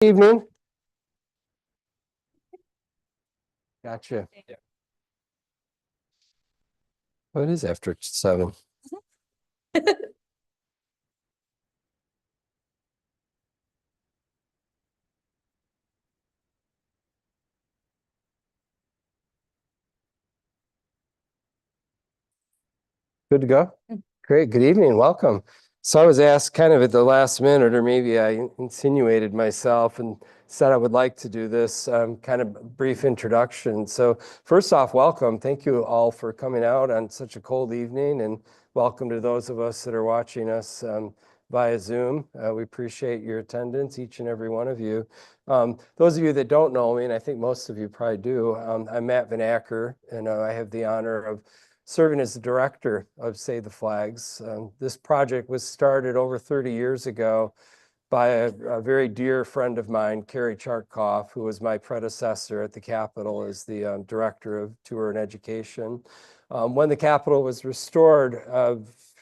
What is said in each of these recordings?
Evening. Gotcha. Oh, it is after 7. Good to go? Great. Good evening. Welcome. So I was asked kind of at the last minute, or maybe I insinuated myself and said I would like to do this kind of brief introduction. So first off, welcome. Thank you all for coming out on such a cold evening, and welcome to those of us that are watching us via Zoom. We appreciate your attendance, each and every one of you. Those of you that don't know me, and I think most of you probably do, I'm Matt Van Acker, and I have the honor of serving as the director of Save the Flags. This project was started over 30 years ago by a very dear friend of mine, Carrie Chartkoff, who was my predecessor at the Capitol as the director of tour and education. When the Capitol was restored, a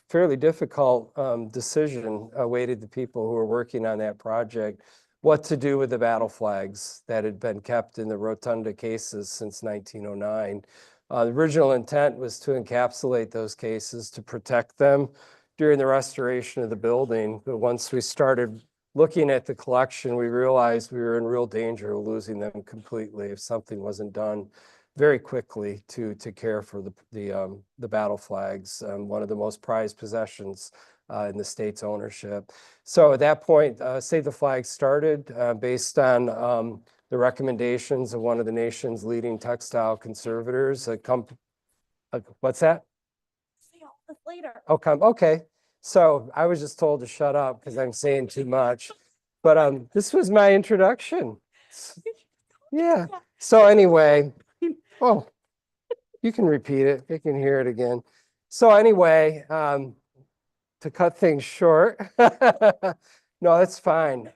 fairly difficult decision awaited the people who were working on that project: what to do with the battle flags that had been kept in the rotunda cases since 1909. The original intent was to encapsulate those cases to protect them during the restoration of the building. But once we started looking at the collection, we realized we were in real danger of losing them completely if something wasn't done very quickly to care for the battle flags, one of the most prized possessions in the state's ownership. So at that point, Save the Flag started based on the recommendations of one of the nation's leading textile conservators. What's that? See all this later. Okay. So I was just told to shut up because I'm saying too much. But this was my introduction. Yeah. So anyway, oh, you can repeat it. You can hear it again. So anyway, to cut things short, no, that's fine.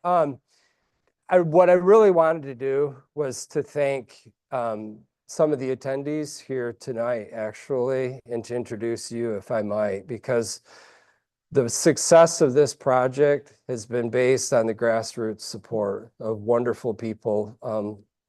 What I really wanted to do was to thank some of the attendees here tonight, actually, and to introduce you, if I might, because the success of this project has been based on the grassroots support of wonderful people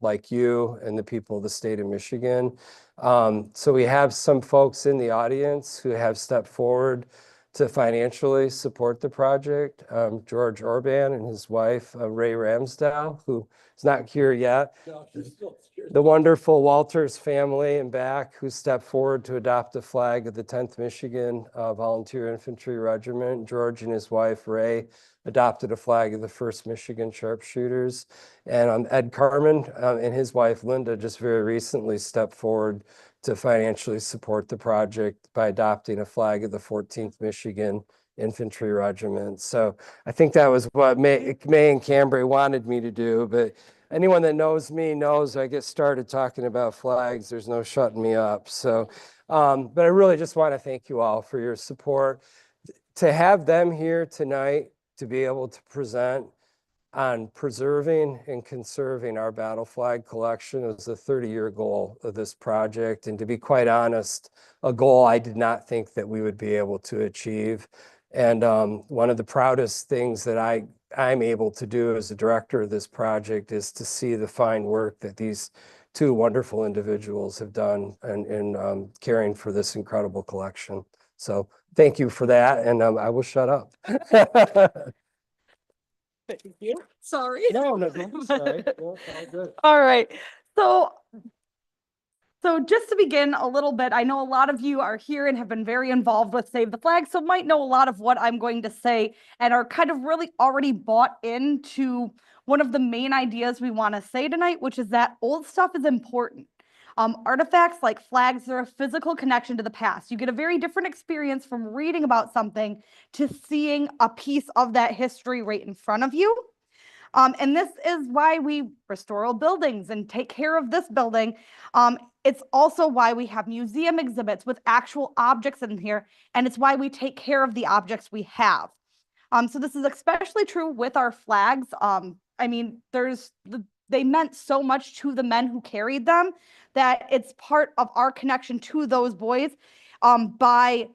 like you and the people of the state of Michigan. So we have some folks in the audience who have stepped forward to financially support the project. George Orban and his wife, Ray Ramsdale, who is not here yet. No, she's still here. The wonderful Walters family in back, who stepped forward to adopt the flag of the 10th Michigan Volunteer Infantry Regiment. George and his wife, Ray, adopted a flag of the 1st Michigan Sharpshooters. And Ed Carmen and his wife, Linda, just very recently stepped forward to financially support the project by adopting a flag of the 14th Michigan Infantry Regiment. So I think that was what May and Cambry wanted me to do, but anyone that knows me knows I get started talking about flags, there's no shutting me up. So, but I really just want to thank you all for your support. To have them here tonight, to be able to present on preserving and conserving our battle flag collection was a 30-year goal of this project. And to be quite honest, a goal I did not think that we would be able to achieve. And one of the proudest things that I'm able to do as a director of this project is to see the fine work that these two wonderful individuals have done in caring for this incredible collection. So thank you for that, and I will shut up. Thank you. Sorry. No, sorry. No, it's all good. All right. So just to begin a little bit, I know a lot of you are here and have been very involved with Save the Flag, so might know a lot of what I'm going to say and are kind of really already bought into one of the main ideas we want to say tonight, which is that old stuff is important. Artifacts like flags are a physical connection to the past. You get a very different experience from reading about something to seeing a piece of that history right in front of you. And this is why we restore old buildings and take care of this building. It's also why we have museum exhibits with actual objects in here, and it's why we take care of the objects we have. So this is especially true with our flags. I mean, they meant so much to the men who carried them that it's part of our connection to those boys by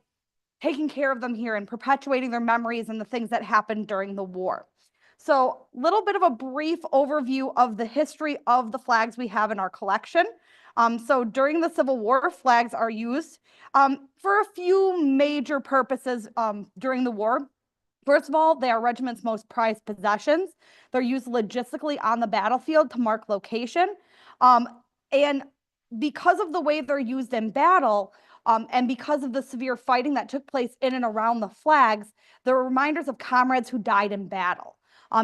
taking care of them here and perpetuating their memories and the things that happened during the war. So little bit of a brief overview of the history of the flags we have in our collection. So during the Civil War, flags are used for a few major purposes during the war. First of all, they are regiments' most prized possessions. They're used logistically on the battlefield to mark location. And because of the way they're used in battle, and because of the severe fighting that took place in and around the flags, they're reminders of comrades who died in battle.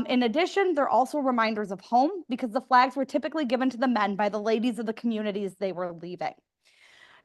In addition, they're also reminders of home because the flags were typically given to the men by the ladies of the communities they were leaving.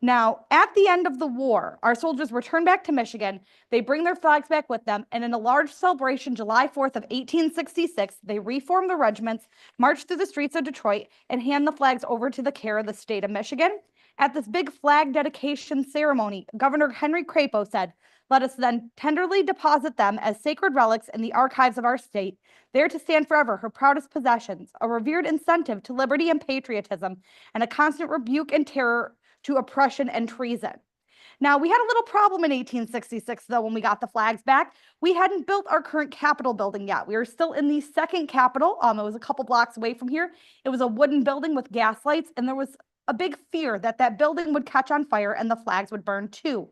Now, at the end of the war, our soldiers return back to Michigan. They bring their flags back with them, and in a large celebration, July 4th of 1866, they reform the regiments, march through the streets of Detroit, and hand the flags over to the care of the state of Michigan. At this big flag dedication ceremony, Governor Henry Crapo said, "Let us then tenderly deposit them as sacred relics in the archives of our state, there to stand forever her proudest possessions, a revered incentive to liberty and patriotism, and a constant rebuke and terror to oppression and treason." Now, we had a little problem in 1866, though, when we got the flags back. We hadn't built our current Capitol building yet. We were still in the second Capitol. It was a couple blocks away from here. It was a wooden building with gas lights, and there was a big fear that that building would catch on fire and the flags would burn too.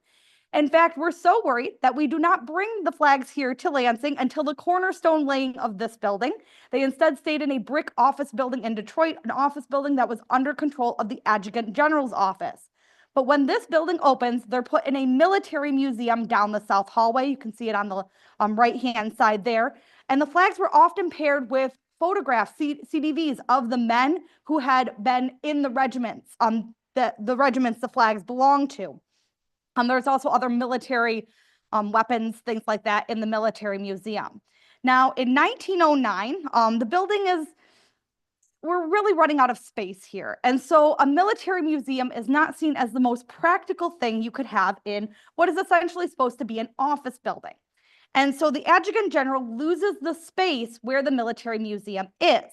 In fact, we're so worried that we do not bring the flags here to Lansing until the cornerstone laying of this building. They instead stayed in a brick office building in Detroit, an office building that was under control of the Adjutant General's office. But when this building opens, they're put in a military museum down the south hallway. You can see it on the right-hand side there. And the flags were often paired with photographs, CDVs of the men who had been in the regiments, the regiments the flags belonged to. There's also other military weapons, things like that in the military museum. Now, in 1909, the building we're really running out of space here. And so a military museum is not seen as the most practical thing you could have in what is essentially supposed to be an office building. And so the Adjutant General loses the space where the military museum is.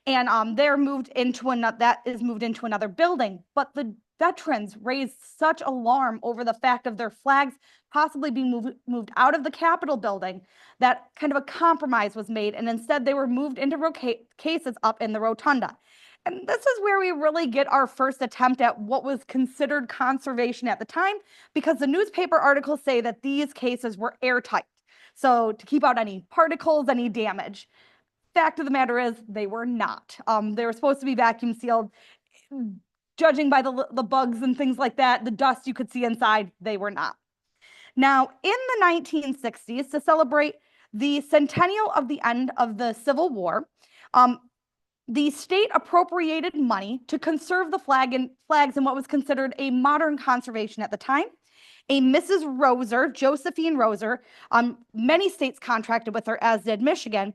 And that is moved into another building. But the veterans raised such alarm over the fact of their flags possibly being moved out of the Capitol building that kind of a compromise was made. And instead they were moved into cases up in the rotunda. And this is where we really get our first attempt at what was considered conservation at the time, because the newspaper articles say that these cases were airtight. So to keep out any particles, any damage. Fact of the matter is they were not. They were supposed to be vacuum sealed. Judging by the bugs and things like that, the dust you could see inside, they were not. Now, in the 1960s, to celebrate the centennial of the end of the Civil War, the state appropriated money to conserve the flags in what was considered a modern conservation at the time. A Mrs. Roser, Josephine Roser, many states contracted with her, as did Michigan,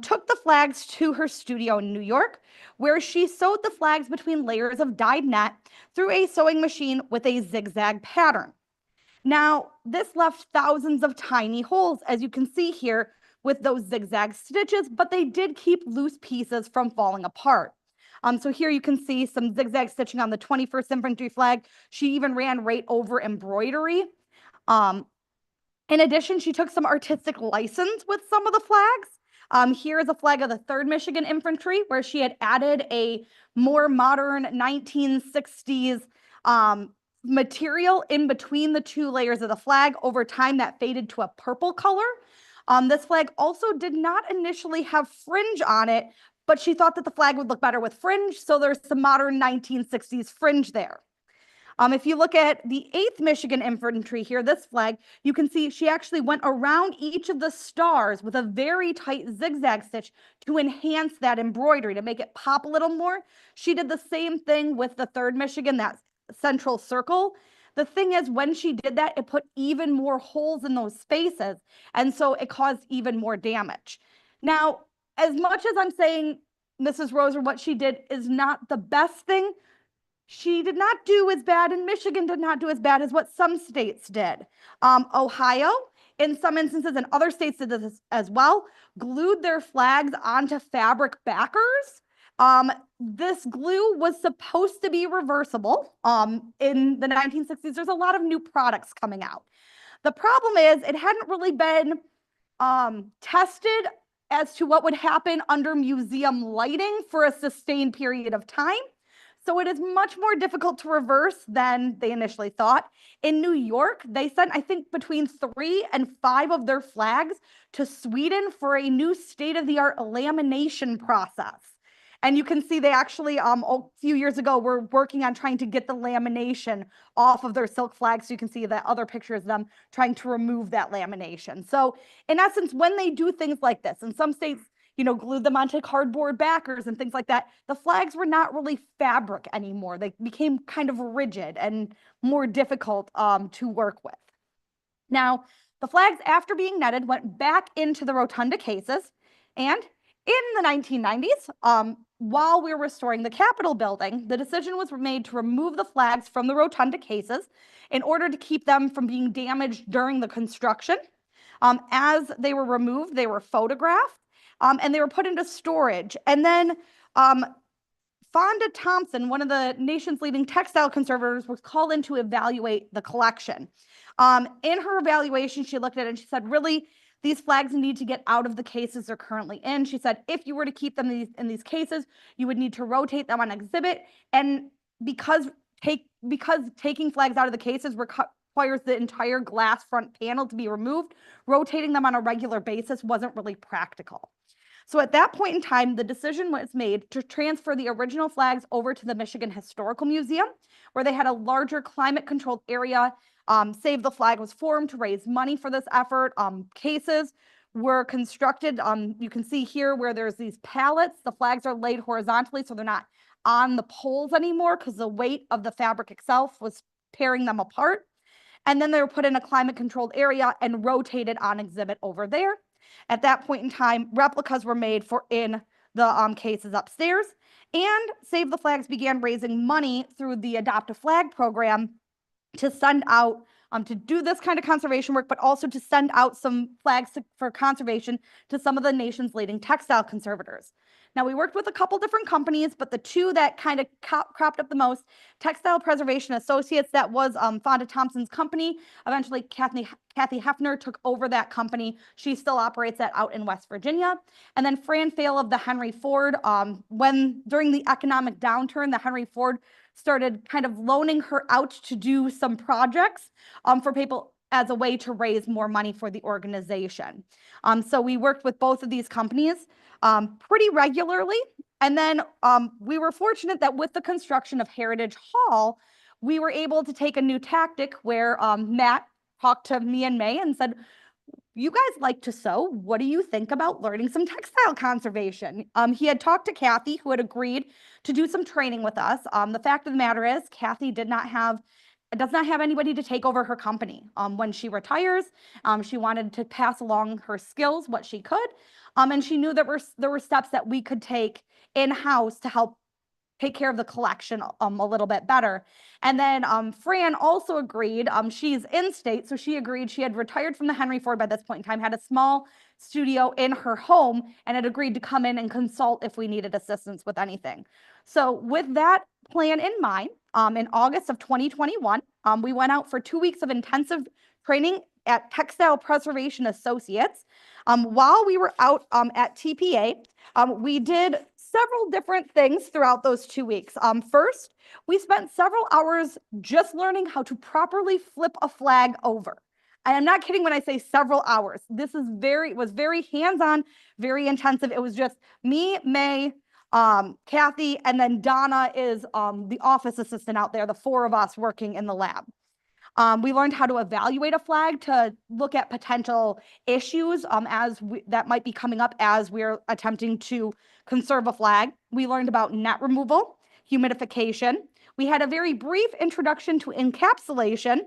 took the flags to her studio in New York, where she sewed the flags between layers of dyed net through a sewing machine with a zigzag pattern. Now, this left thousands of tiny holes, as you can see here, with those zigzag stitches, but they did keep loose pieces from falling apart. So here you can see some zigzag stitching on the 21st Infantry flag. She even ran right over embroidery. In addition, she took some artistic license with some of the flags. Here is a flag of the 3rd Michigan Infantry, where she had added a more modern 1960s material in between the two layers of the flag. Over time, that faded to a purple color. This flag also did not initially have fringe on it, but she thought that the flag would look better with fringe, so there's some modern 1960s fringe there. If you look at the 8th Michigan Infantry here, this flag, you can see she actually went around each of the stars with a very tight zigzag stitch to enhance that embroidery, to make it pop a little more. She did the same thing with the 3rd Michigan, that central circle. The thing is, when she did that, it put even more holes in those spaces, and so it caused even more damage. Now, as much as I'm saying Mrs. Roser, what she did is not the best thing, she did not do as bad, and Michigan did not do as bad as what some states did. Ohio, in some instances, and other states did this as well, glued their flags onto fabric backers. This glue was supposed to be reversible. In the 1960s, there's a lot of new products coming out. The problem is it hadn't really been tested as to what would happen under museum lighting for a sustained period of time. So it is much more difficult to reverse than they initially thought. In New York, they sent, I think, between 3 and 5 of their flags to Sweden for a new state-of-the-art lamination process. And you can see they actually, a few years ago, were working on trying to get the lamination off of their silk flags. So you can see that other pictures of them trying to remove that lamination. So in essence, when they do things like this, in some states, glued them onto cardboard backers and things like that, the flags were not really fabric anymore. They became kind of rigid and more difficult to work with. Now, the flags, after being netted, went back into the rotunda cases. And in the 1990s, while we were restoring the Capitol building, the decision was made to remove the flags from the rotunda cases in order to keep them from being damaged during the construction. As they were removed, they were photographed, and they were put into storage. And then Fonda Thompson, one of the nation's leading textile conservators, was called in to evaluate the collection. In her evaluation, she looked at it and she said, really, these flags need to get out of the cases they're currently in. She said, if you were to keep them in these cases, you would need to rotate them on exhibit. And because taking flags out of the cases requires the entire glass front panel to be removed, rotating them on a regular basis wasn't really practical. So at that point in time, the decision was made to transfer the original flags over to the Michigan Historical Museum, where they had a larger climate-controlled area. Save the Flag was formed to raise money for this effort. Cases were constructed. You can see here where there's these pallets. The flags are laid horizontally, so they're not on the poles anymore because the weight of the fabric itself was tearing them apart. And then they were put in a climate-controlled area and rotated on exhibit over there. At that point in time, replicas were made for in the cases upstairs, and Save the Flags began raising money through the Adopt a Flag program to send out to do this kind of conservation work, but also to send out some flags for conservation to some of the nation's leading textile conservators. Now, we worked with a couple different companies, but the two that kind of cropped up the most, Textile Preservation Associates, that was Fonda Thompson's company. Eventually, Kathy Hefner took over that company. She still operates that out in West Virginia. And then Fran Fail of the Henry Ford, during the economic downturn, the Henry Ford started kind of loaning her out to do some projects for people as a way to raise more money for the organization. So we worked with both of these companies pretty regularly. And then we were fortunate that with the construction of Heritage Hall, we were able to take a new tactic where Matt talked to me and May and said, you guys like to sew. What do you think about learning some textile conservation? He had talked to Kathy, who had agreed to do some training with us. The fact of the matter is, Kathy does not have anybody to take over her company. When she retires, she wanted to pass along her skills, what she could. And she knew that there were steps that we could take in-house to help take care of the collection a little bit better. And then Fran also agreed, she's in state, so she agreed. She had retired from the Henry Ford by this point in time, had a small studio in her home, and had agreed to come in and consult if we needed assistance with anything. So with that plan in mind, in August of 2021, we went out for 2 weeks of intensive training at Textile Preservation Associates. While we were out at TPA, we did several different things throughout those 2 weeks. First, we spent several hours just learning how to properly flip a flag over. I am not kidding when I say several hours. This was very hands-on, very intensive. It was just me, May, Kathy, and then Donna is the office assistant out there, the 4 of us working in the lab. We learned how to evaluate a flag to look at potential issues that might be coming up as we're attempting to conserve a flag. We learned about net removal, humidification. We had a very brief introduction to encapsulation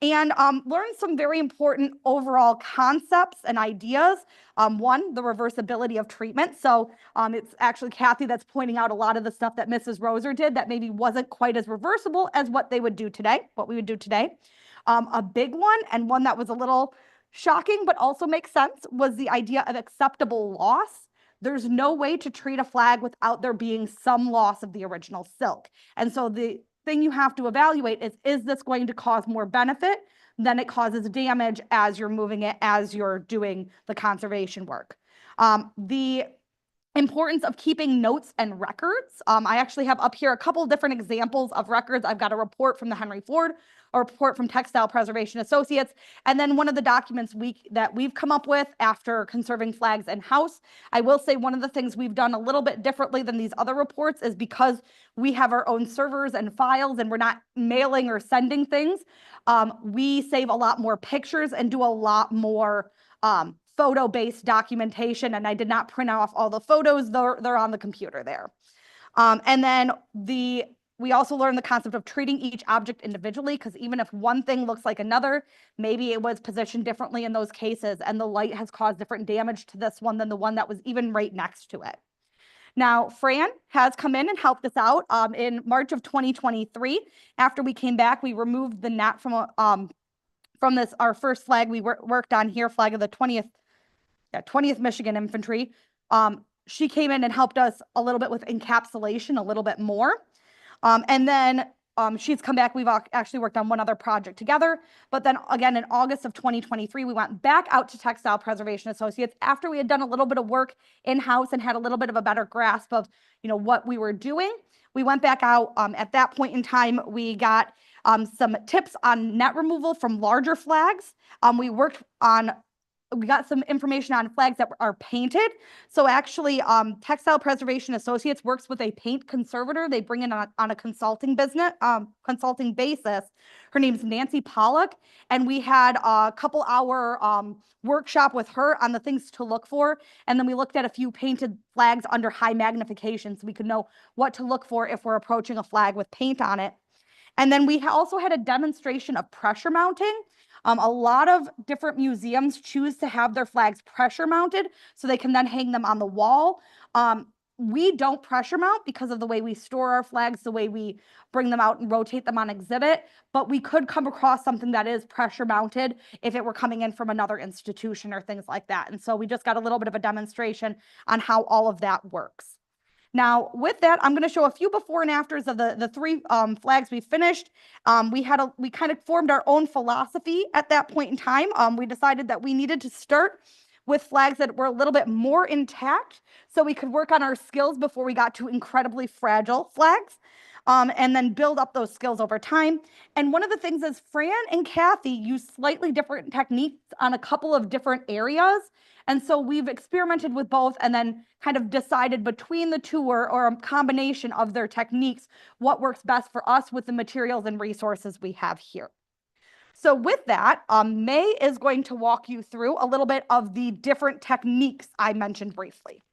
and learned some very important overall concepts and ideas. One, the reversibility of treatment. So it's actually Kathy that's pointing out a lot of the stuff that Mrs. Roser did that maybe wasn't quite as reversible as what we would do today. A big one, and one that was a little shocking but also makes sense, was the idea of acceptable loss. There's no way to treat a flag without there being some loss of the original silk. And so the thing you have to evaluate is this going to cause more benefit than it causes damage as you're moving it, as you're doing the conservation work? The importance of keeping notes and records. I actually have up here a couple different examples of records. I've got a report from the Henry Ford, a report from Textile Preservation Associates, and then one of the documents that we've come up with after conserving flags in-house. I will say one of the things we've done a little bit differently than these other reports is because we have our own servers and files and we're not mailing or sending things, we save a lot more pictures and do a lot more photo-based documentation, and I did not print off all the photos. They're on the computer there. And then we also learned the concept of treating each object individually, because even if one thing looks like another, maybe it was positioned differently in those cases, and the light has caused different damage to this one than the one that was even right next to it. Now, Fran has come in and helped us out in March of 2023. After we came back, we removed the net from this, our first flag we worked on here, flag of the 20th Michigan Infantry. She came in and helped us a little bit with encapsulation, a little bit more. And then she's come back. We've actually worked on one other project together. But then again, in August of 2023, we went back out to Textile Preservation Associates after we had done a little bit of work in-house and had a little bit of a better grasp of, what we were doing. We went back out. At that point in time, we got some tips on net removal from larger flags. We got some information on flags that are painted. So actually, Textile Preservation Associates works with a paint conservator. They bring in on a consulting basis. Her name's Nancy Pollock, and we had a couple-hour workshop with her on the things to look for. And then we looked at a few painted flags under high magnification, so we could know what to look for if we're approaching a flag with paint on it. And then we also had a demonstration of pressure mounting. A lot of different museums choose to have their flags pressure mounted so they can then hang them on the wall. We don't pressure mount because of the way we store our flags, the way we bring them out and rotate them on exhibit, but we could come across something that is pressure mounted if it were coming in from another institution or things like that. And so we just got a little bit of a demonstration on how all of that works. Now, with that, I'm going to show a few before and afters of the three flags we finished. We kind of formed our own philosophy at that point in time. We decided that we needed to start with flags that were a little bit more intact so we could work on our skills before we got to incredibly fragile flags. And then build up those skills over time. And one of the things is Fran and Kathy use slightly different techniques on a couple of different areas. And so we've experimented with both and then kind of decided between the two or a combination of their techniques, what works best for us with the materials and resources we have here. So with that, May is going to walk you through a little bit of the different techniques I mentioned briefly.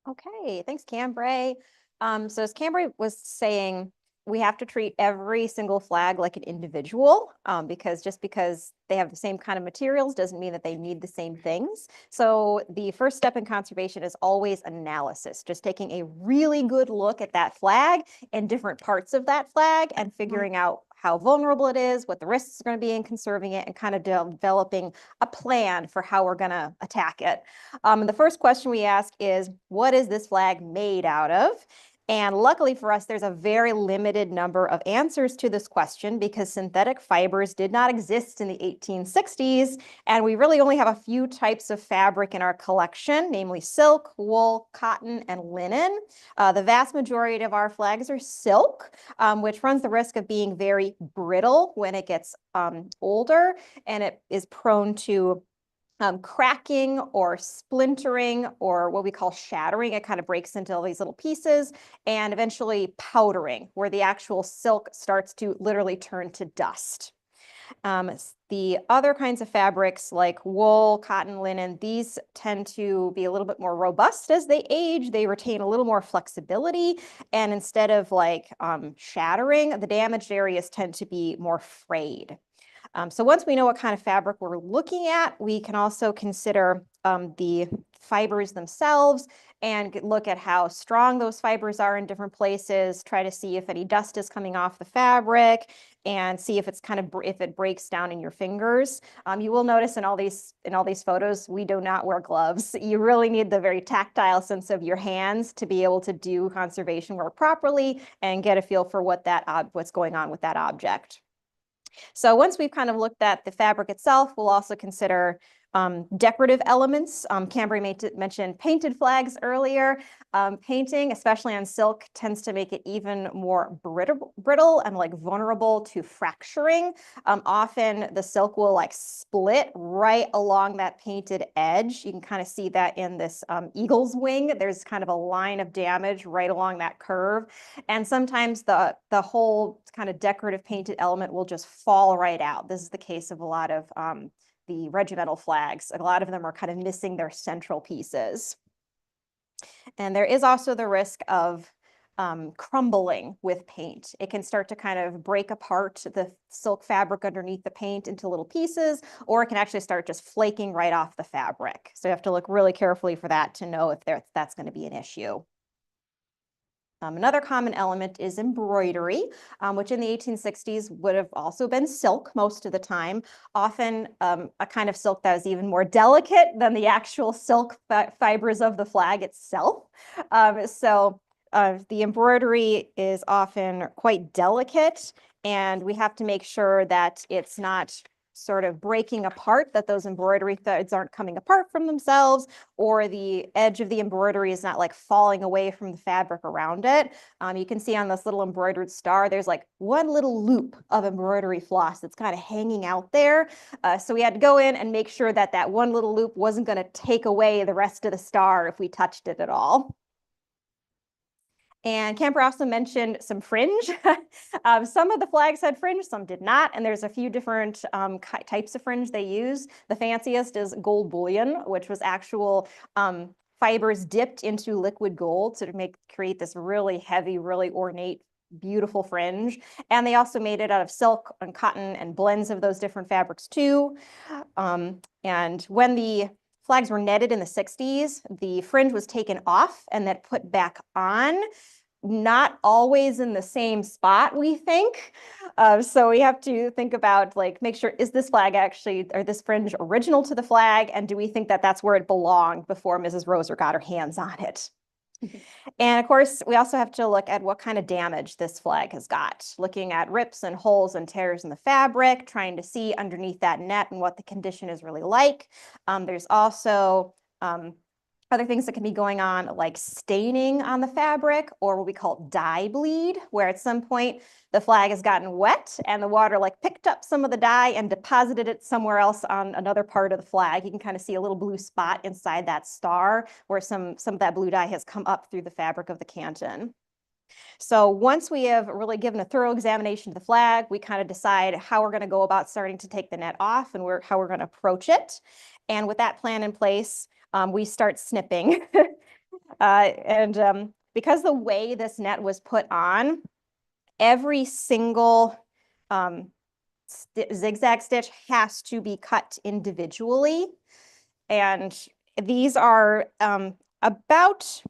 Okay, thanks, Cambray. So as Cambray was saying, we have to treat every single flag like an individual because just because they have the same kind of materials doesn't mean that they need the same things. So the first step in conservation is always analysis, just taking a really good look at that flag and different parts of that flag and figuring out how vulnerable it is, what the risks are going to be in conserving it, and kind of developing a plan for how we're going to attack it. The first question we ask is, what is this flag made out of? And luckily for us, there's a very limited number of answers to this question because synthetic fibers did not exist in the 1860s, and we really only have a few types of fabric in our collection, namely silk, wool, cotton, and linen. The vast majority of our flags are silk, which runs the risk of being very brittle when it gets older, and it is prone to cracking or splintering or what we call shattering. It kind of breaks into all these little pieces, and eventually powdering, where the actual silk starts to literally turn to dust. The other kinds of fabrics like wool, cotton, linen, these tend to be a little bit more robust as they age. They retain a little more flexibility, and instead of shattering, the damaged areas tend to be more frayed. So once we know what kind of fabric we're looking at, we can also consider the fibers themselves and look at how strong those fibers are in different places, try to see if any dust is coming off the fabric, and see if it's if it breaks down in your fingers. You will notice in all these photos, we do not wear gloves. You really need the very tactile sense of your hands to be able to do conservation work properly and get a feel for what's going on with that object. So once we've kind of looked at the fabric itself, we'll also consider decorative elements. Cambry mentioned painted flags earlier. Painting, especially on silk, tends to make it even more brittle and like vulnerable to fracturing. Often the silk will like split right along that painted edge. You can kind of see that in this eagle's wing. There's kind of a line of damage right along that curve. And sometimes the whole kind of decorative painted element will just fall right out. This is the case of a lot of the regimental flags. A lot of them are kind of missing their central pieces. And there is also the risk of crumbling with paint. It can start to kind of break apart the silk fabric underneath the paint into little pieces, or it can actually start just flaking right off the fabric. So you have to look really carefully for that to know if that's going to be an issue. Another common element is embroidery, which in the 1860s would have also been silk most of the time, often a kind of silk that is even more delicate than the actual silk fibers of the flag itself. So the embroidery is often quite delicate, and we have to make sure that it's not sort of breaking apart, that those embroidery threads aren't coming apart from themselves, or the edge of the embroidery is not like falling away from the fabric around it. You can see on this little embroidered star, there's like one little loop of embroidery floss that's kind of hanging out there. So we had to go in and make sure that that one little loop wasn't going to take away the rest of the star if we touched it at all. And Camper also mentioned some fringe. Some of the flags had fringe, some did not. And there's a few different types of fringe they use. The fanciest is gold bullion, which was actual fibers dipped into liquid gold to create this really heavy, really ornate, beautiful fringe. And they also made it out of silk and cotton and blends of those different fabrics too. And when the flags were netted in the 60s, the fringe was taken off and then put back on, not always in the same spot, we think. So we have to think about, like, make sure, is this flag actually, or this fringe original to the flag? And do we think that that's where it belonged before Mrs. Roser got her hands on it? And of course, we also have to look at what kind of damage this flag has got, looking at rips and holes and tears in the fabric, trying to see underneath that net and what the condition is really like. There's also other things that can be going on, like staining on the fabric, or what we call dye bleed, where at some point the flag has gotten wet and the water like picked up some of the dye and deposited it somewhere else on another part of the flag. You can kind of see a little blue spot inside that star where some of that blue dye has come up through the fabric of the canton. So once we have really given a thorough examination of the flag, we kind of decide how we're going to go about starting to take the net off and how we're going to approach it. And with that plan in place, we start snipping. Because the way this net was put on, every single zigzag stitch has to be cut individually. And these are about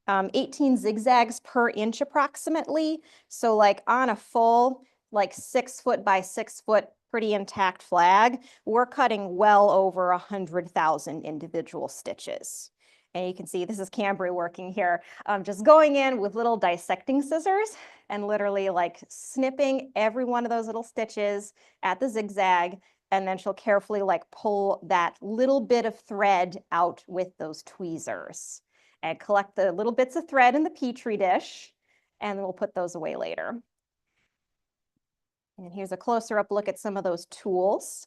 18 zigzags per inch approximately. So like on a full, like 6 foot by 6 foot, pretty intact flag, we're cutting well over 100,000 individual stitches. And you can see this is Cambry working here, just going in with little dissecting scissors and literally like snipping every one of those little stitches at the zigzag. And then she'll carefully like pull that little bit of thread out with those tweezers and collect the little bits of thread in the Petri dish. And we'll put those away later. And here's a closer up look at some of those tools.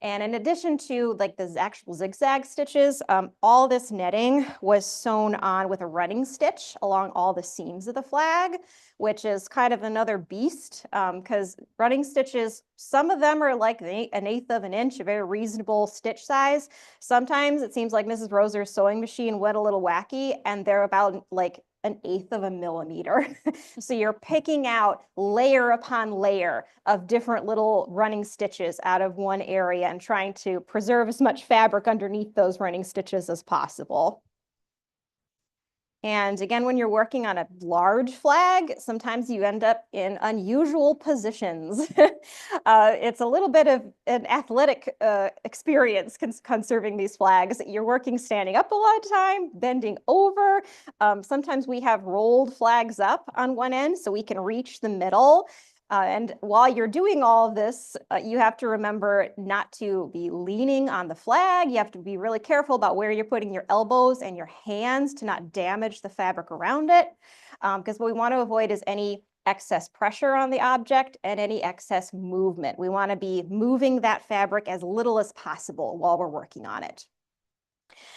And in addition to like the actual zigzag stitches, all this netting was sewn on with a running stitch along all the seams of the flag, which is kind of another beast, because running stitches, some of them are like 1/8 of an inch, a very reasonable stitch size. Sometimes it seems like Mrs. Roser's sewing machine went a little wacky and they're about like 1/8 of a millimeter. So you're picking out layer upon layer of different little running stitches out of one area and trying to preserve as much fabric underneath those running stitches as possible. And again, when you're working on a large flag, sometimes you end up in unusual positions. It's a little bit of an athletic experience conserving these flags. You're working standing up a lot of time, bending over. Sometimes we have rolled flags up on one end so we can reach the middle. And while you're doing all of this, you have to remember not to be leaning on the flag. You have to be really careful about where you're putting your elbows and your hands to not damage the fabric around it. Because what we want to avoid is any excess pressure on the object and any excess movement. We want to be moving that fabric as little as possible while we're working on it.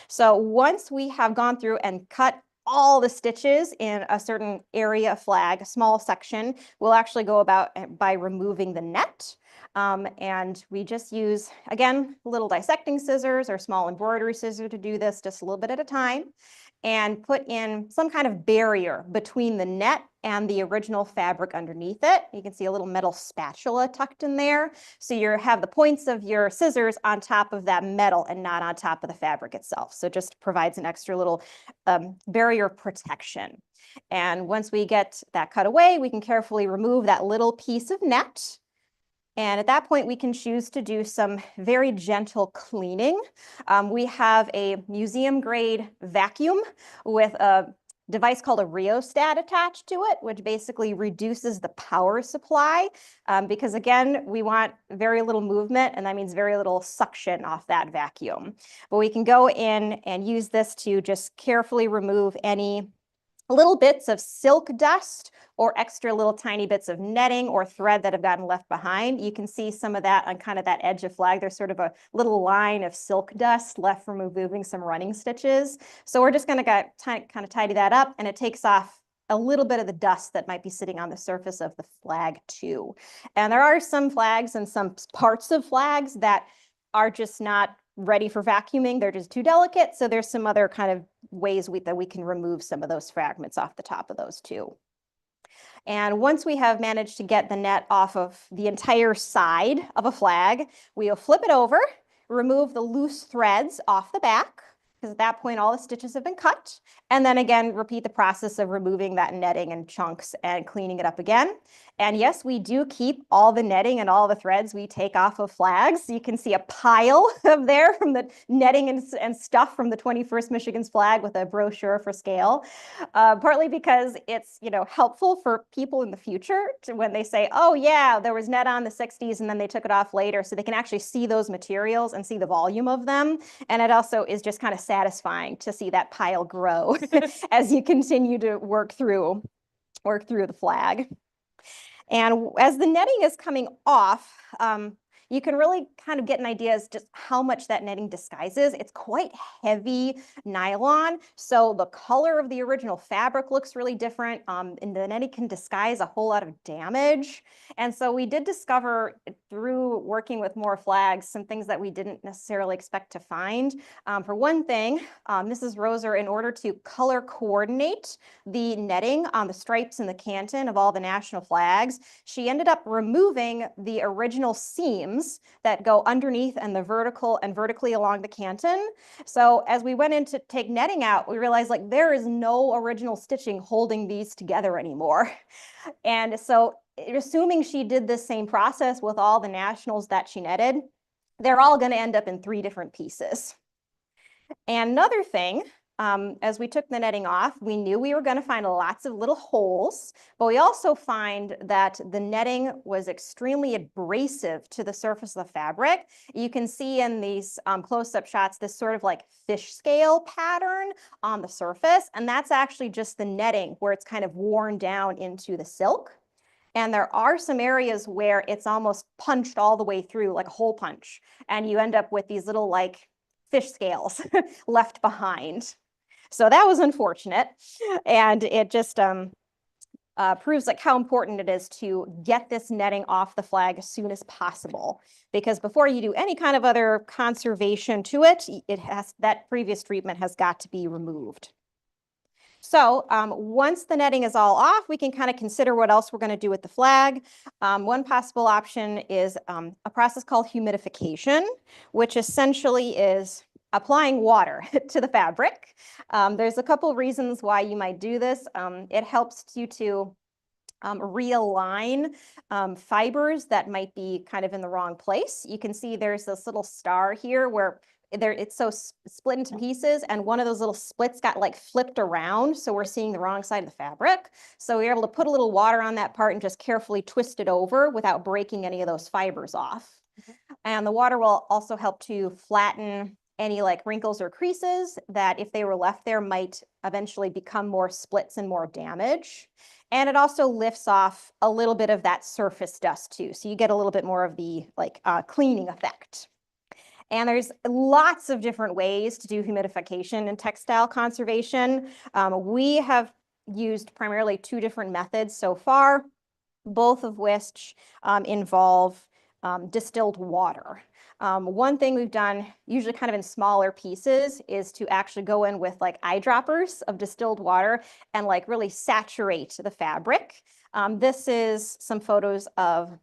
So once we have gone through and cut all the stitches in a certain area of flag, a small section, we'll actually go about by removing the net. And we just use, again, little dissecting scissors or small embroidery scissors to do this just a little bit at a time, and put in some kind of barrier between the net and the original fabric underneath it. You can see a little metal spatula tucked in there. So you have the points of your scissors on top of that metal and not on top of the fabric itself. So it just provides an extra little barrier protection. And once we get that cut away, we can carefully remove that little piece of net. And at that point, we can choose to do some very gentle cleaning. We have a museum grade vacuum with a device called a rheostat attached to it, which basically reduces the power supply because, again, we want very little movement, and that means very little suction off that vacuum. But we can go in and use this to just carefully remove any little bits of silk dust or extra little tiny bits of netting or thread that have gotten left behind. You can see some of that on kind of that edge of flag. There's sort of a little line of silk dust left from removing some running stitches. So we're just going to kind of tidy that up, and it takes off a little bit of the dust that might be sitting on the surface of the flag too. And there are some flags and some parts of flags that are just not ready for vacuuming. They're just too delicate. So there's some other kind of ways that we can remove some of those fragments off the top of those too. And once we have managed to get the net off of the entire side of a flag, we'll flip it over, remove the loose threads off the back, because at that point all the stitches have been cut. And then again, repeat the process of removing that netting and chunks and cleaning it up again. And yes, we do keep all the netting and all the threads we take off of flags. You can see a pile of there from the netting and stuff from the 21st Michigan's flag with a brochure for scale, partly because it's, helpful for people in the future when they say, oh yeah, there was net on the 60s and then they took it off later, so they can actually see those materials and see the volume of them. And it also is just kind of satisfying to see that pile grow as you continue to work through the flag. And as the netting is coming off, you can really kind of get an idea as just how much that netting disguises. It's quite heavy nylon, so the color of the original fabric looks really different, and the netting can disguise a whole lot of damage. And so we did discover through working with more flags some things that we didn't necessarily expect to find. For one thing, Mrs. Roser, in order to color coordinate the netting on the stripes and the canton of all the national flags, she ended up removing the original seams that go underneath and vertically along the canton. So as we went in to take netting out, we realized there is no original stitching holding these together anymore. And so assuming she did the same process with all the nationals that she netted, they're all going to end up in 3 different pieces. And another thing, as we took the netting off, we knew we were going to find lots of little holes, but we also find that the netting was extremely abrasive to the surface of the fabric. You can see in these close-up shots this sort of fish scale pattern on the surface, and that's actually just the netting where it's kind of worn down into the silk. And there are some areas where it's almost punched all the way through, like a hole punch, and you end up with these little fish scales left behind. So that was unfortunate, and it just proves how important it is to get this netting off the flag as soon as possible, because before you do any kind of other conservation to it, that previous treatment has got to be removed. So once the netting is all off, we can kind of consider what else we're going to do with the flag. One possible option is a process called humidification, which essentially is applying water to the fabric. There's a couple of reasons why you might do this. It helps you to realign fibers that might be kind of in the wrong place. You can see there's this little star here where it's so split into pieces, and one of those little splits got like flipped around, so we're seeing the wrong side of the fabric. So we were able to put a little water on that part and just carefully twist it over without breaking any of those fibers off. And the water will also help to flatten any like wrinkles or creases that, if they were left there, might eventually become more splits and more damage. And it also lifts off a little bit of that surface dust too. So you get a little bit more of the like cleaning effect. And there's lots of different ways to do humidification and textile conservation. We have used primarily 2 different methods so far, both of which involve distilled water. One thing we've done, usually kind of in smaller pieces, is to actually go in with like eyedroppers of distilled water and like really saturate the fabric. This is some photos of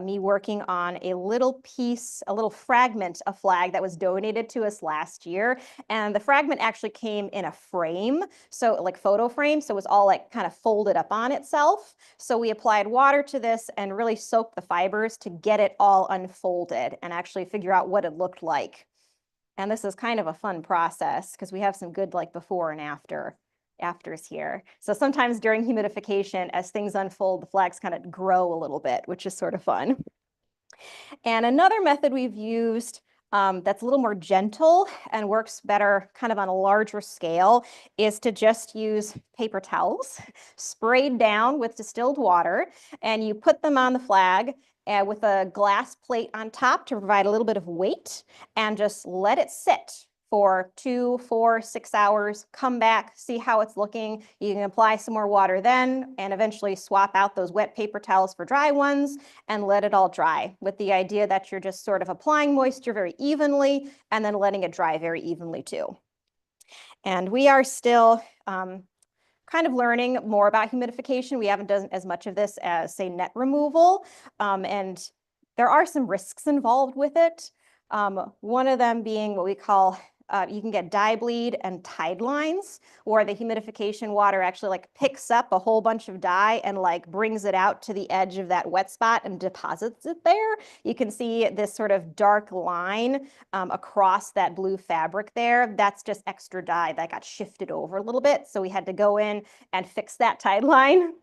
me working on a little piece, a little fragment of flag that was donated to us last year. And the fragment actually came in a frame, so like photo frame, so it was all like kind of folded up on itself. So we applied water to this and really soaked the fibers to get it all unfolded and actually figure out what it looked like. And this is kind of a fun process because we have some good like before and afters here. So sometimes during humidification, as things unfold, the flags kind of grow a little bit, which is sort of fun. And another method we've used that's a little more gentle and works better kind of on a larger scale is to just use paper towels sprayed down with distilled water, and you put them on the flag with a glass plate on top to provide a little bit of weight, and just let it sit for 2, 4, 6 hours, come back, see how it's looking. You can apply some more water then, and eventually swap out those wet paper towels for dry ones and let it all dry, with the idea that you're just sort of applying moisture very evenly and then letting it dry very evenly too. And we are still kind of learning more about humidification. We haven't done as much of this as, say, net removal, and there are some risks involved with it. One of them being what we call you can get dye bleed and tide lines, where the humidification water actually like picks up a whole bunch of dye and like brings it out to the edge of that wet spot and deposits it there. You can see this sort of dark line across that blue fabric there. That's just extra dye that got shifted over a little bit. So we had to go in and fix that tide line.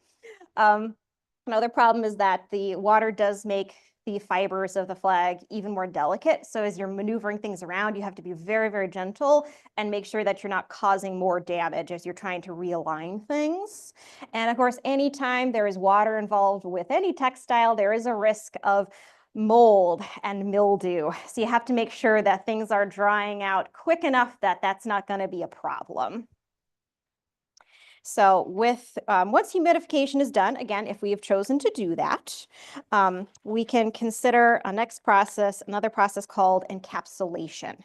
Another problem is that the water does make the fibers of the flag even more delicate. So as you're maneuvering things around, you have to be very, very gentle and make sure that you're not causing more damage as you're trying to realign things. And of course, anytime there is water involved with any textile, there is a risk of mold and mildew. So you have to make sure that things are drying out quick enough that that's not going to be a problem. So with once humidification is done, again, if we have chosen to do that, we can consider a next process, another process called encapsulation.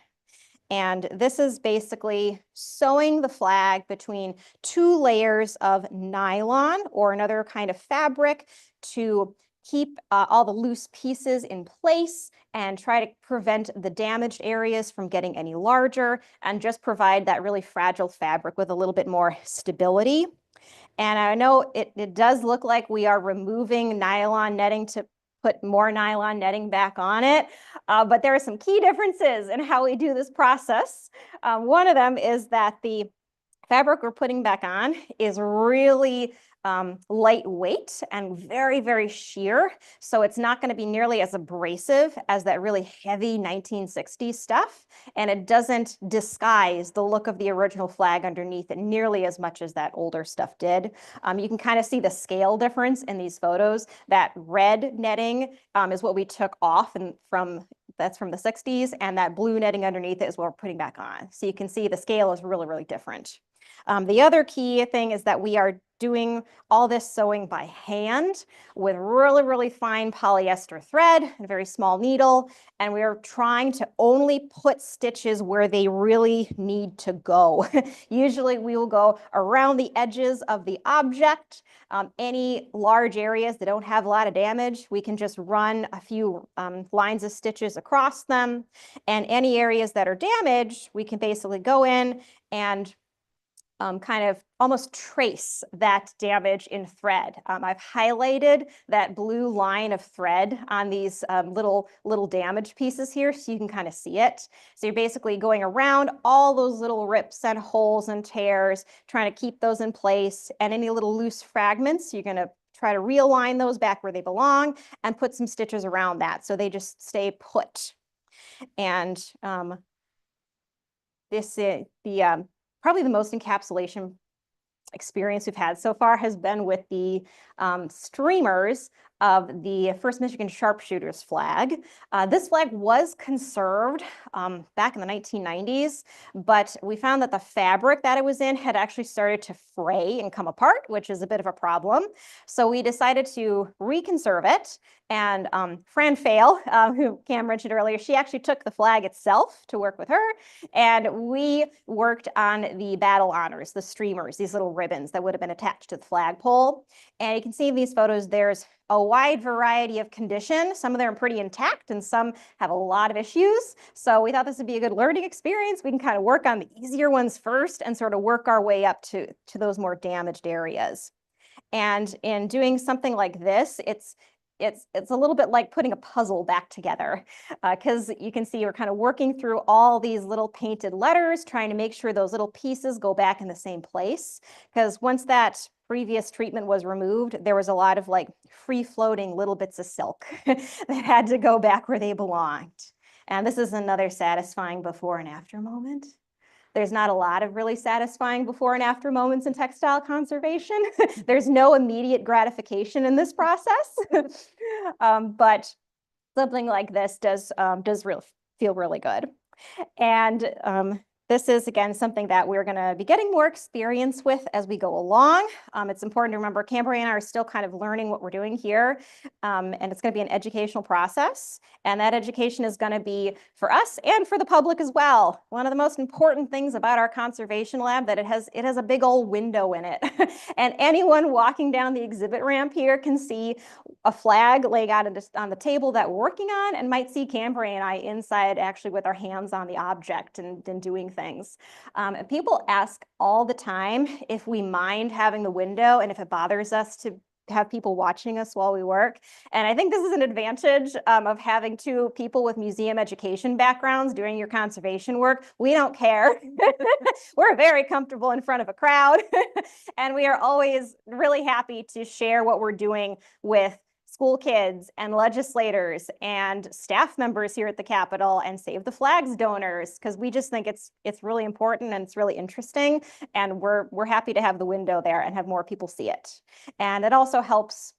And this is basically sewing the flag between 2 layers of nylon or another kind of fabric to keep all the loose pieces in place and try to prevent the damaged areas from getting any larger, and just provide that really fragile fabric with a little bit more stability. And I know it does look like we are removing nylon netting to put more nylon netting back on it, but there are some key differences in how we do this process. One of them is that the fabric we're putting back on is really lightweight and very, very sheer. So it's not going to be nearly as abrasive as that really heavy 1960s stuff. And it doesn't disguise the look of the original flag underneath it nearly as much as that older stuff did. You can kind of see the scale difference in these photos. That red netting is what we took off and that's from the 60s, and that blue netting underneath it is what we're putting back on. So you can see the scale is really, really different. The other key thing is that we are doing all this sewing by hand with really, really fine polyester thread and a very small needle. And we are trying to only put stitches where they really need to go. Usually we will go around the edges of the object. Any large areas that don't have a lot of damage, we can just run a few lines of stitches across them. And any areas that are damaged, we can basically go in and kind of almost trace that damage in thread. I've highlighted that blue line of thread on these little damage pieces here so you can kind of see it. So you're basically going around all those little rips and holes and tears, trying to keep those in place, and any little loose fragments, you're going to try to realign those back where they belong and put some stitches around that so they just stay put. And this is probably the most encapsulation experience we've had so far has been with the streamers of the 1st Michigan Sharpshooters flag. This flag was conserved back in the 1990s, but we found that the fabric that it was in had actually started to fray and come apart, which is a bit of a problem. So we decided to reconserve it. And Fran Fail, who Cam mentioned earlier, she actually took the flag itself to work with her. And we worked on the battle honors, the streamers, these little ribbons that would have been attached to the flagpole. And you can see in these photos, there's a wide variety of condition. Some of them are pretty intact and some have a lot of issues. So we thought this would be a good learning experience. We can kind of work on the easier ones first and sort of work our way up to those more damaged areas. And in doing something like this, it's a little bit like putting a puzzle back together, because you can see we're kind of working through all these little painted letters, trying to make sure those little pieces go back in the same place. Because once that previous treatment was removed, there was a lot of like free floating little bits of silk that had to go back where they belonged. And this is another satisfying before and after moment. There's not a lot of really satisfying before and after moments in textile conservation. There's no immediate gratification in this process, but something like this does feel really good. And this is, again, something that we're going to be getting more experience with as we go along. It's important to remember Cambria and I are still kind of learning what we're doing here, and it's going to be an educational process. And that education is going to be for us and for the public as well. One of the most important things about our conservation lab that it has a big old window in it. And anyone walking down the exhibit ramp here can see a flag laying out on the table that we're working on, and might see Cambria and I inside actually with our hands on the object and doing things. And people ask all the time if we mind having the window and if it bothers us to have people watching us while we work. And I think this is an advantage of having two people with museum education backgrounds doing your conservation work. We don't care. We're very comfortable in front of a crowd. And we are always really happy to share what we're doing with school kids and legislators and staff members here at the Capitol and Save the Flags donors, because we just think it's really important and it's really interesting, and we're happy to have the window there and have more people see it. And it also helps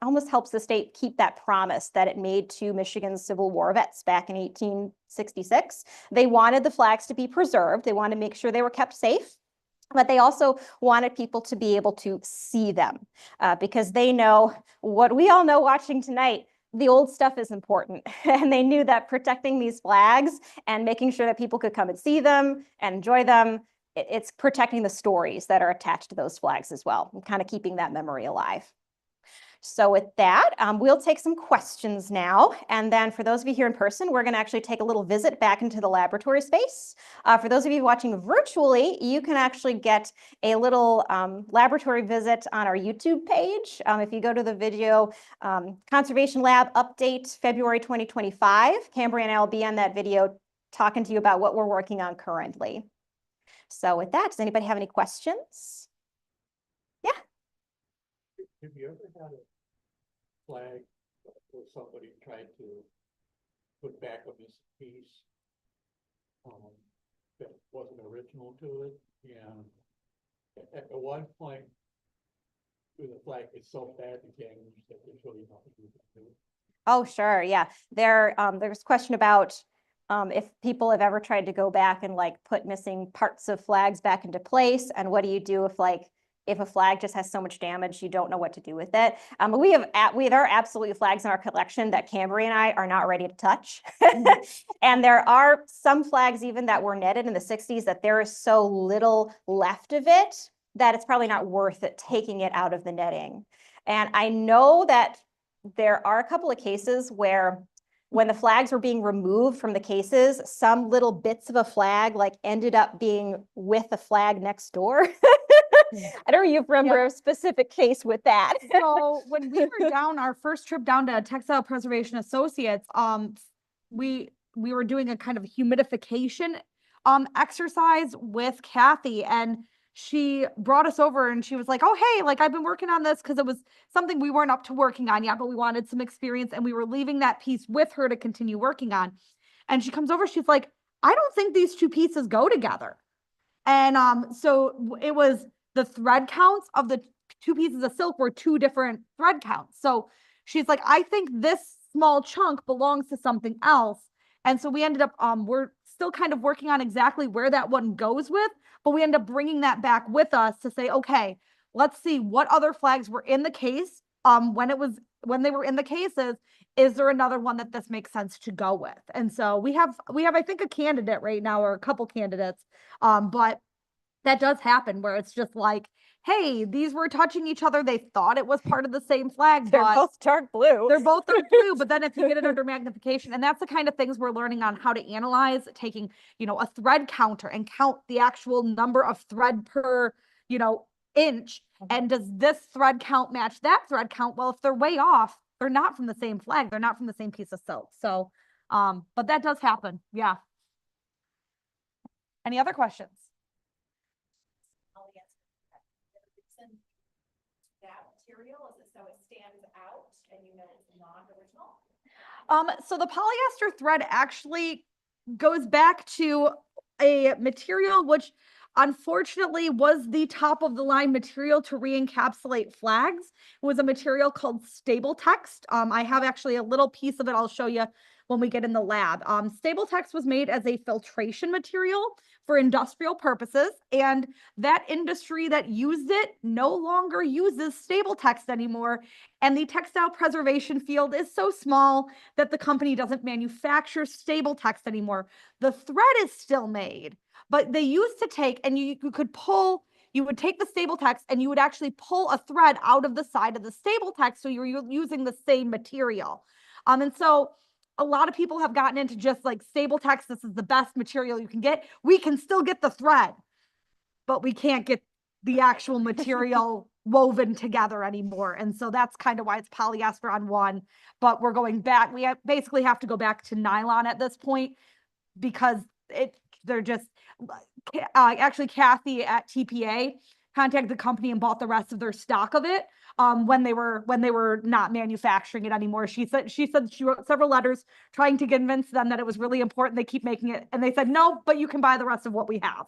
almost helps the state keep that promise that it made to Michigan's Civil War vets back in 1866. They wanted the flags to be preserved. They wanted to make sure they were kept safe. But they also wanted people to be able to see them because they know what we all know watching tonight. The old stuff is important. And they knew that protecting these flags and making sure that people could come and see them and enjoy them, it's protecting the stories that are attached to those flags as well, and kind of keeping that memory alive. So with that, we'll take some questions now. And then for those of you here in person, we're going to actually take a little visit back into the laboratory space. For those of you watching virtually, you can actually get a little laboratory visit on our YouTube page. If you go to the video, Conservation Lab Update February 2025, Cambria and I will be on that video talking to you about what we're working on currently. So with that, does anybody have any questions? Yeah. Have you ever had a flag where somebody tried to put back a missing piece that wasn't original to it? And at one point, the flag is so bad damaged that there's really nothing you can do. Oh, sure. Yeah. There's a question about if people have ever tried to go back and like put missing parts of flags back into place, and what do you do if a flag just has so much damage, you don't know what to do with it. There are absolutely flags in our collection that Cambria and I are not ready to touch. And there are some flags even that were netted in the 60s that there is so little left of it that it's probably not worth it taking it out of the netting. And I know that there are a couple of cases where when the flags were being removed from the cases, some little bits of a flag like ended up being with the flag next door. I don't know if you remember a specific case with that. So when we were down, our first trip down to Textile Preservation Associates, we were doing a kind of humidification exercise with Kathy, and she brought us over and she was like, oh, hey, like I've been working on this because it was something we weren't up to working on yet, but we wanted some experience and we were leaving that piece with her to continue working on. And she comes over, she's like, I don't think these two pieces go together. And so it was the thread counts of the two pieces of silk were two different thread counts. So she's like, I think this small chunk belongs to something else. And so we ended up, we're still kind of working on exactly where that one goes with, but we end up bringing that back with us to say, okay, let's see what other flags were in the case. When they were in the cases, is there another one that this makes sense to go with? And so we have, I think, a candidate right now, or a couple candidates. But that does happen where it's just like, hey, these were touching each other. They thought it was part of the same flag, They're but both dark blue. they're both dark blue. But then if you get it under magnification, and that's the kind of things we're learning on how to analyze, taking, a thread counter and count the actual number of thread per, inch. And does this thread count match that thread count? Well, if they're way off, they're not from the same flag. They're not from the same piece of silk. So, but that does happen. Yeah. Any other questions? So the polyester thread actually goes back to a material which unfortunately was the top of the line material to re-encapsulate flags. It was a material called Stapletex. I have actually a little piece of it I'll show you when we get in the lab. Stapletex was made as a filtration material for industrial purposes, and that industry that used it no longer uses Stapletex anymore. And the textile preservation field is so small that the company doesn't manufacture Stapletex anymore. The thread is still made, but they used to take, and you could pull, you would take the Stapletex and you would actually pull a thread out of the side of the Stapletex, so you're using the same material. And so a lot of people have gotten into just like Stapletex, this is the best material you can get. We can still get the thread, but we can't get the actual material woven together anymore. And so that's kind of why it's polyester on one, but we're going back. We basically have to go back to nylon at this point because they're just, actually Kathy at TPA contacted the company and bought the rest of their stock of it when they were not manufacturing it anymore. She said she wrote several letters trying to convince them that it was really important they keep making it, and they said no, but you can buy the rest of what we have.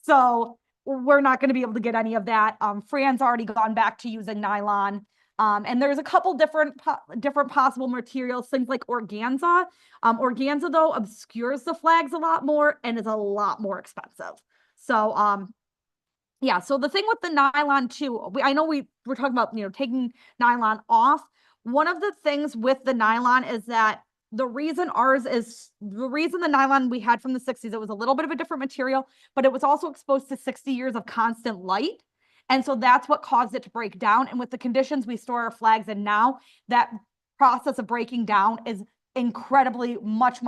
So we're not going to be able to get any of that. Fran's already gone back to using nylon. And there's a couple different possible materials, things like organza. Organza though obscures the flags a lot more and is a lot more expensive. So yeah, so the thing with the nylon too, I know we were talking about, taking nylon off. One of the things with the nylon is that the reason the nylon we had from the 60s, it was a little bit of a different material, but it was also exposed to 60 years of constant light. And so that's what caused it to break down. And with the conditions we store our flags in now, that process of breaking down is incredibly much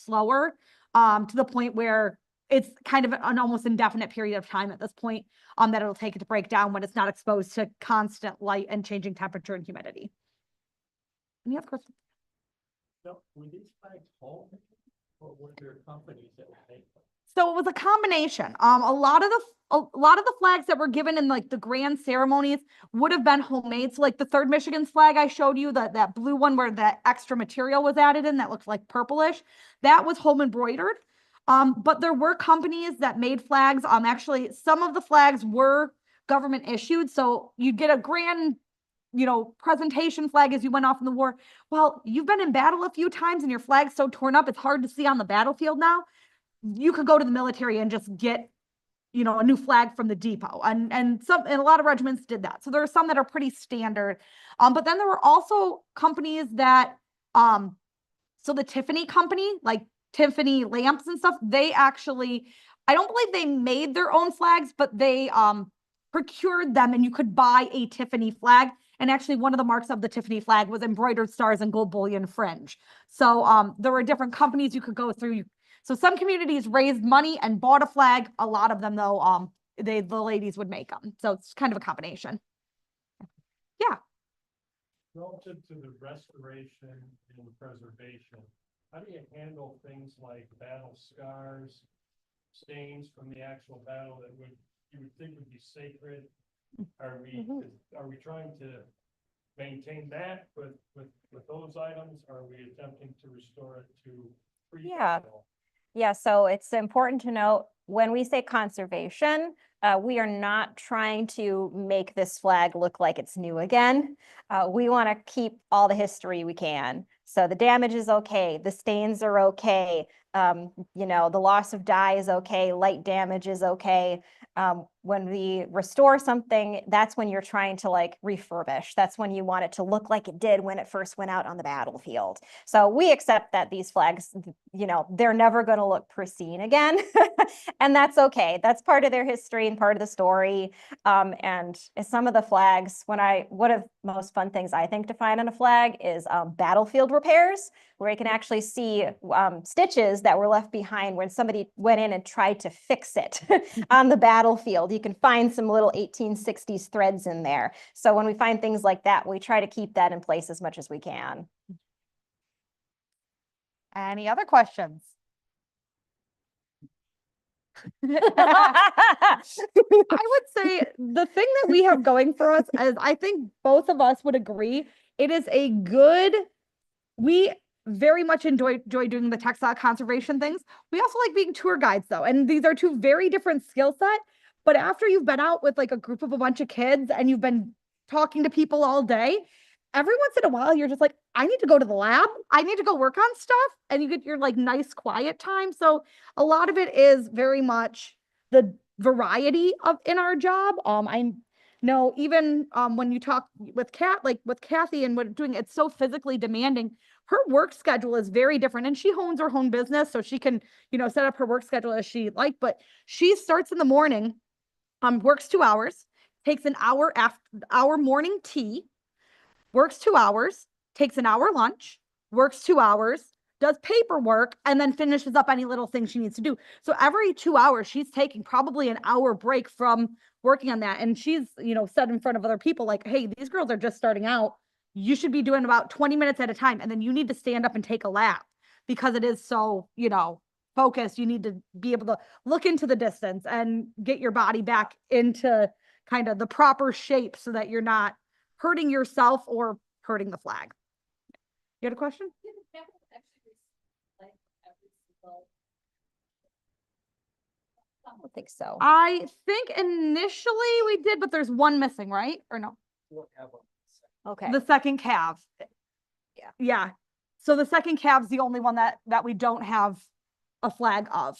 slower, to the point where it's kind of an almost indefinite period of time at this point that it'll take it to break down when it's not exposed to constant light and changing temperature and humidity. Any other questions? So were these flags home, or were there companies that would make them? So it was a combination. A lot of the flags that were given in like the grand ceremonies would have been homemade. So like the 3rd Michigan's flag I showed you, that blue one where that extra material was added in that looked like purplish, that was home embroidered. But there were companies that made flags. Actually, some of the flags were government issued. So you'd get a grand, presentation flag as you went off in the war. Well, you've been in battle a few times and your flag's so torn up, it's hard to see on the battlefield now. You could go to the military and just get, a new flag from the depot. And a lot of regiments did that. So there are some that are pretty standard. But then there were also companies that, so the Tiffany company, like Tiffany lamps and stuff, they actually, I don't believe they made their own flags, but they procured them, and you could buy a Tiffany flag And actually one of the marks of the Tiffany flag was embroidered stars and gold bullion fringe. So there were different companies you could go through. So some communities raised money and bought a flag. A lot of them though, the ladies would make them. So it's kind of a combination. Yeah. Relative to the restoration and preservation, how do you handle things like battle scars, stains from the actual battle that you would think would be sacred? Are we trying to maintain that with those items? Are we attempting to restore it to Yeah. pre-battle? Yeah, so it's important to note, when we say conservation, we are not trying to make this flag look like it's new again. We want to keep all the history we can. So the damage is okay, the stains are okay, the loss of dye is okay, light damage is okay. When we restore something, that's when you're trying to like refurbish. That's when you want it to look like it did when it first went out on the battlefield. So we accept that these flags, they're never going to look pristine again. And that's okay. That's part of their history and part of the story. And some of the flags, one of the most fun things I think to find on a flag is battlefield repairs, where you can actually see stitches that were left behind when somebody went in and tried to fix it on the battlefield. You can find some little 1860s threads in there. So when we find things like that, we try to keep that in place as much as we can. Any other questions? I would say the thing that we have going for us is, I think both of us would agree, it is a good, we very much enjoy doing the textile conservation things. We also like being tour guides though. And these are two very different skill set. But after you've been out with like a group of a bunch of kids and you've been talking to people all day, every once in a while you're just like, I need to go to the lab. I need to go work on stuff. And you get your like nice quiet time. So a lot of it is very much the variety of in our job. I know even when you talk with Kathy and what doing, it's so physically demanding. Her work schedule is very different, and she owns her own business, so she can, set up her work schedule as she like. But she starts in the morning, works 2 hours, takes an hour after morning tea, works 2 hours, takes an hour lunch, works 2 hours, does paperwork, and then finishes up any little thing she needs to do. So every 2 hours, she's taking probably an hour break from working on that. And she's, said in front of other people like, hey, these girls are just starting out. You should be doing about 20 minutes at a time. And then you need to stand up and take a lap because it is so, focused. You need to be able to look into the distance and get your body back into kind of the proper shape so that you're not hurting yourself or hurting the flag. You had a question? I don't think so. I think initially we did, but there's one missing, right? Or no? Okay. The second calf. Yeah. Yeah. So the second calf's the only one that we don't have a flag of.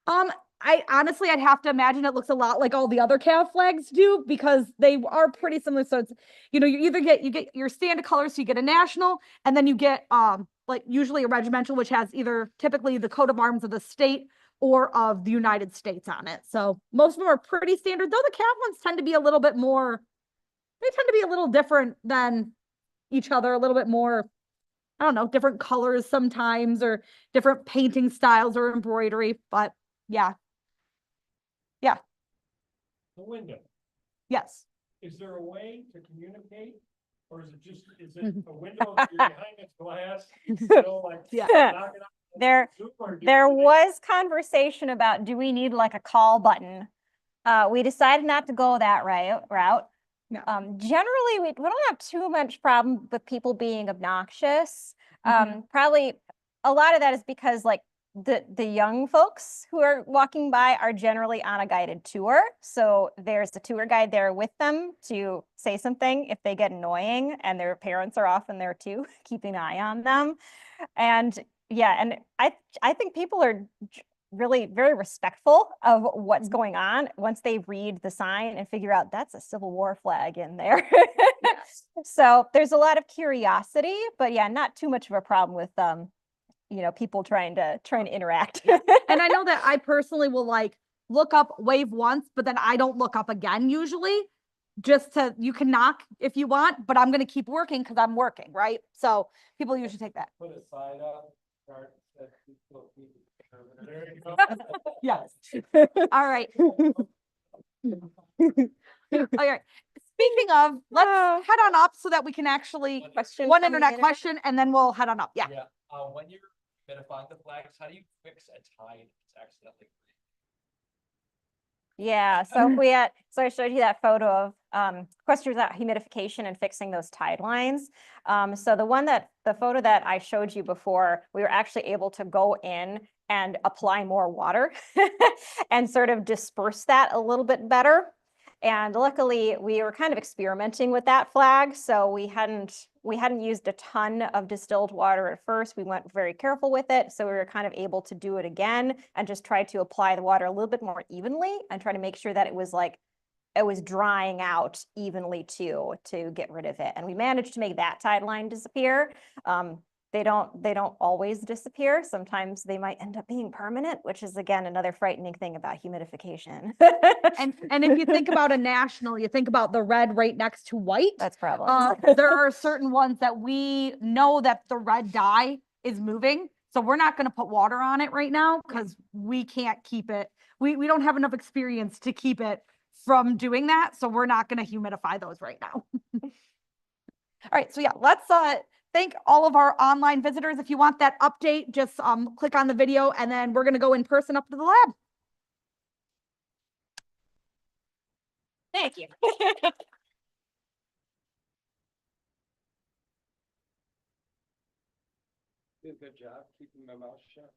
I honestly, I'd have to imagine it looks a lot like all the other calf flags do because they are pretty similar. So it's, you either get your standard colors, so you get a national, and then you get like usually a regimental, which has either typically the coat of arms of the state or of the United States on it. So most of them are pretty standard, though the calf ones tend to be a little bit more, they tend to be a little different than each other, a little bit more, I don't know, different colors sometimes or different painting styles or embroidery, but yeah. Yeah. The window, Yes. is there a way to communicate? Or is it a window that you're behind its glass? Yeah. Knock it out? There was conversation about, do we need like a call button? We decided not to go that route. No. Generally, we don't have too much problem with people being obnoxious. Probably a lot of that is because like the young folks who are walking by are generally on a guided tour. So there's a tour guide there with them to say something if they get annoying, and their parents are often there too, keeping an eye on them. And yeah, and I think people are really very respectful of what's going on once they read the sign and figure out that's a Civil War flag in there. So there's a lot of curiosity, but yeah, not too much of a problem with people trying to interact. And I know that I personally will like look up, wave once, but then I don't look up again usually. just to, you can knock if you want, but I'm gonna keep working because I'm working, right? So people usually take that. Put a sign up, start, that people keep it conservative. There you go. Yes. All right. All right. Speaking of, let's head on up so that we can actually, Question one from the internet question and then we'll head on up. Yeah. Yeah, when you're humidifying the flags, how do you fix a tide that's accidentally? Yeah, so if we had, so I showed you that photo of, questions about humidification and fixing those tide lines. So the photo that I showed you before, we were actually able to go in and apply more water and sort of disperse that a little bit better. And luckily, we were kind of experimenting with that flag, so we hadn't used a ton of distilled water at first. We went very careful with it, so we were kind of able to do it again and just try to apply the water a little bit more evenly and try to make sure that it was drying out evenly too, to get rid of it. And we managed to make that tide line disappear. They don't always disappear. Sometimes they might end up being permanent, which is again another frightening thing about humidification. And if you think about a national, you think about the red right next to white. That's problem. There are certain ones that we know that the red dye is moving. So we're not going to put water on it right now because we can't keep it. We don't have enough experience to keep it from doing that. So we're not going to humidify those right now. All right. So yeah, let's thank all of our online visitors. If you want that update, just click on the video and then we're going to go in person up to the lab. Thank you. Did a good job keeping my mouth shut.